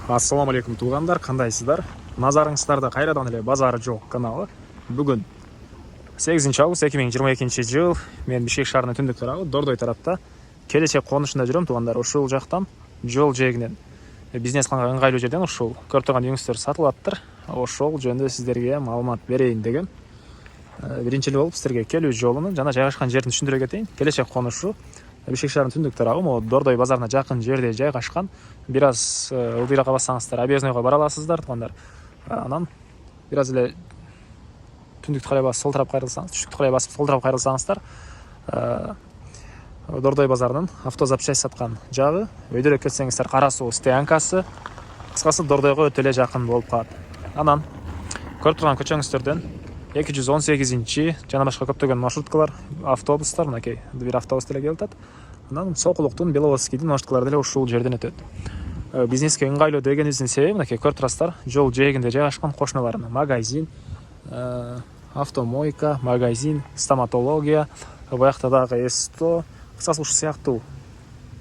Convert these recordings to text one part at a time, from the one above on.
Ассаламу алейкум туугандар, кандайсыздар? Назарыңыздарда кайрадан эле Базары жок каналы. Бүгүн 8 август 2022 жыл. Мен Бишкек шаарынын түндүк тарабы Дордой тарапта келечек конушунда жүрөм туугандар. Ушул жактан жол жээгинен бизнес кылганга ыңгайлуу жерден ушул көрүп турган үйүңүздөр сатылаттыр. Ошол жөнүндө сиздерге маалымат берейин дегем. Биринчи эле болуп сиздерге келүү жолунун жана жайгашкан жерин түшүндүрө кетейин. Келечек конушу Бишкек шаарынын түндүк тарабы, могу Дордой базарына жакын жерде жайгашкан. Бир аз ылдыйраак бассаңыздар, Объездныйга бара аласыздар туугандар. Анан бир аз эле түндүктү карай басып сол тарап кайрылсаңыз, түштүктү карай басып сол тарап кайрылсаңыздар, Дордой базарынын автозапчасть саткан жагы, өйдөрөөк кетсеңиздер Кара Суу стоянкасы, кыскасы Дордойго өтө эле жакын болуп калат. Анан көрүп турган көчөңүздөрдөн 218 жана башка көптөгөн маршруткалар, автобустар, мынакей бир автобус деле келип атат. Анан Сокулуктун, Беловодскийдин маршруткалары деле ушул жерден өтөт. Бизнеске ыңгайлуу дегенибиздин себеби мынакей көрүп турасыздар, жол жээгинде жайгашкан кошуналарына магазин, автомойка, магазин, стоматология, буякта дагы СТО, кыскасы ушул сыяктуу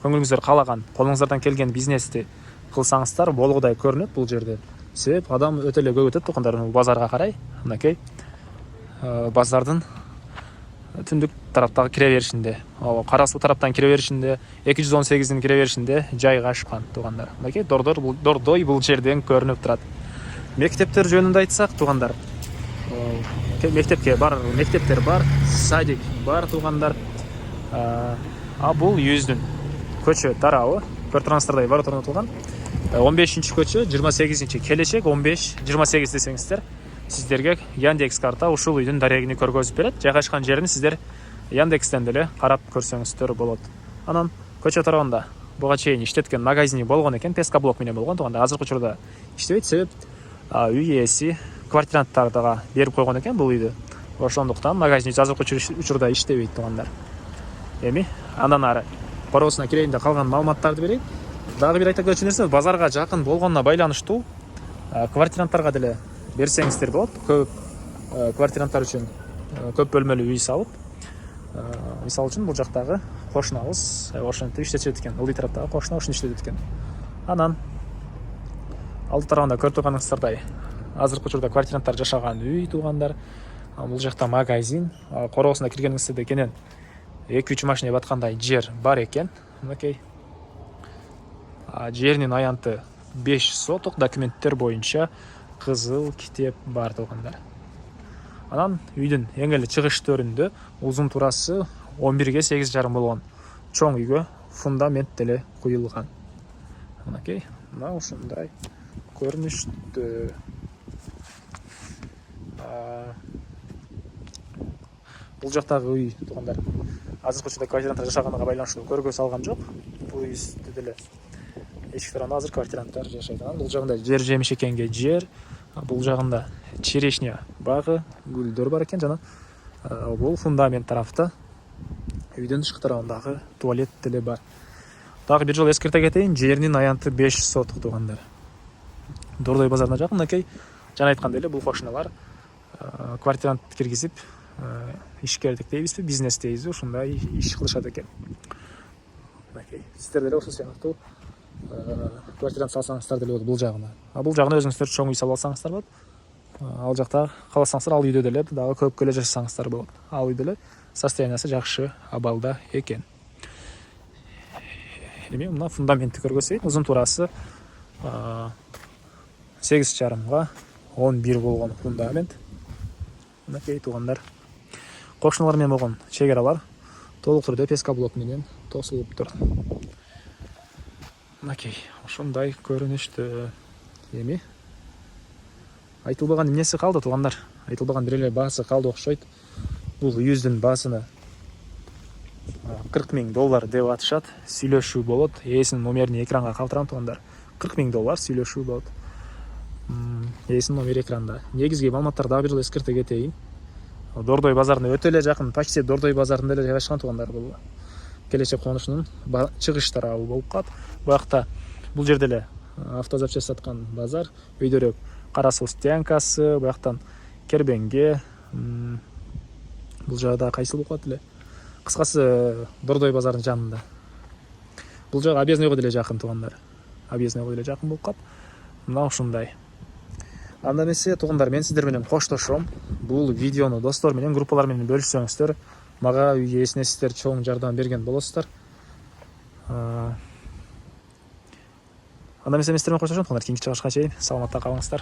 көңүлүңүздөр каалаган, колуңуздардан келген бизнести кылсаңыздар болгудай көрүнөт бул жерде. Себеп адам өтө эле көп өтөт туугандар бул базарга карай. Мынакей базардын түндүк тараптагы кире беришинде, Кара Суу тараптан кире беришинде, 218дин кире беришинде жайгашкан туугандар. Мынакей Дордой бул жерден көрүнүп турат. Мектептер жөнүндө айтсак туугандар, мектептер бар, садик бар туугандар. Бул үйүздүн көчө тарабы, көрүп тургансыздардай бар орнотулган. 15-көчө, 28 келечек, 15-28 десеңиздер, сиздерге Яндекс карта ушул үйдүн дарегини көргөзүп берет. Жайгашкан жерин сиздер Яндекстен деле карап көрсөңүздөр болот. Анан көчө тарабында буга чейин иштеткен магазини болгон экен, пескоблок менен болгон тууганда. Азыркы учурда иштебейт, себеп үй ээси квартиранттарга берип койгон экен бул үйдү. Ошондуктан магазин азыркы учурда иштебейт туугандар. Эми андан ары короосуна кирейин да калган маалыматтарды берейин. Дагы бир айта кетчү нерсе, базарга жакын болгонуна байланыштуу квартиранттарга деле берсеңиздер болот. Көп квартиранттар үчүн көп бөлмөлүү үй салып, мисалы үчүн бул жактагы кошунабыз ошентип иштетет экен. Ылдый тараптагы кошуна ушуну иштетет экен. Анан алды тарабында көрүп турганыңыздардай азыркы учурда квартиранттар жашаган үй туугандар. Бул жакта магазин, короосуна киргениңизде кенен 2-3 машина баткандай жер бар экен. Мынакей жеринин аянты 5 соток, документтер боюнча кызыл китеп бар туугандар. Анан үйдүн эң эле чыгыш төрүндө узун турасы 11-ге 8,5 болгон чоң үйгө фундамент деле куюлган. Мынакей, мына ушундай көрүнүштө. Бул жактагы үй туугандар азыркы учурда квартиранттар жашаганга байланыштуу көргөзө алган жок. Бул үйдө деле эшик тарабында азыр квартиранттар жашайт. Анан бул жагында жер жемишекенге жер, бул жагында черешня багы, гүлдөр бар экен жана бул фундамент тарафта үйдүн тышкы тарабындагы туалет деле бар. Дагы бир жолу эскерте кетейин, жеринин аянты 5 соток туугандар. Дордой базарына жакын. Мынакей жана айткандай эле бул кошуналар квартирант киргизип ишкердик дейбизби, бизнес дейбизби, ушундай иш кылышат экен. Мынакей сиздер деле ошол сыяктуу квартирант салсаңыздар деле болот бул жагына. Бул жагына өзүңүздөр чоң үй салып алсаңыздар болот. Ал жакта кааласаңыздар ал үйдө деле дагы көп эле жашасаңыздар болот. Ал үй деле состояниясы жакшы абалда экен. Эми мына фундаментти көргөзөйүн. Узун турасы 8,5 11 болгон фундамент. Мынакей туугандар. Кошуналар менен болгон чегералар толук түрдө пескоблок менен тосулуптур. Мынакей ушундай көрүнүштө. Эми айтылбаган эмнеси калды туугандар? Айтылбаган бир эле баасы калды окшойт. Бул үйүздүн баасыны $40,000 деп атышат. Сүйлөшүү болот. Ээсинин номерин экранга калтырам туугандар. $40,000 сүйлөшүү болот. Ээсинин номери экранда. Негизги маалыматтар дагы бир жолу эскерте кетейин. Дордой базарына өтө эле жакын, почти Дордой базарында эле жайгашкан туугандар. Бул келечек конушунун чыгыш тарабы болуп калат. Буякта бул жерде эле автозапчасть саткан базар, өйдөрөөк Кара Суу стоянкасы, буяктан Кербенге, бул жагда кайсыл болуп калат эле? Кыскасы Дордой базарынын жанында. Бул жак Объездныйга деле жакын туугандар. Объездныйга деле жакын болуп калат. мына ушундай. Анда эмесе туугандар, мен сиздер менен коштошом. Бул видеону достор менен, группалар менен бөлүшсөңүздөр, мага үйгө эсине сиздер чоң жардам берген болосуздар. Анда эмесе мен сиздер менен коштошом. Кийинки чыгышка чейин саламатта калыңыздар.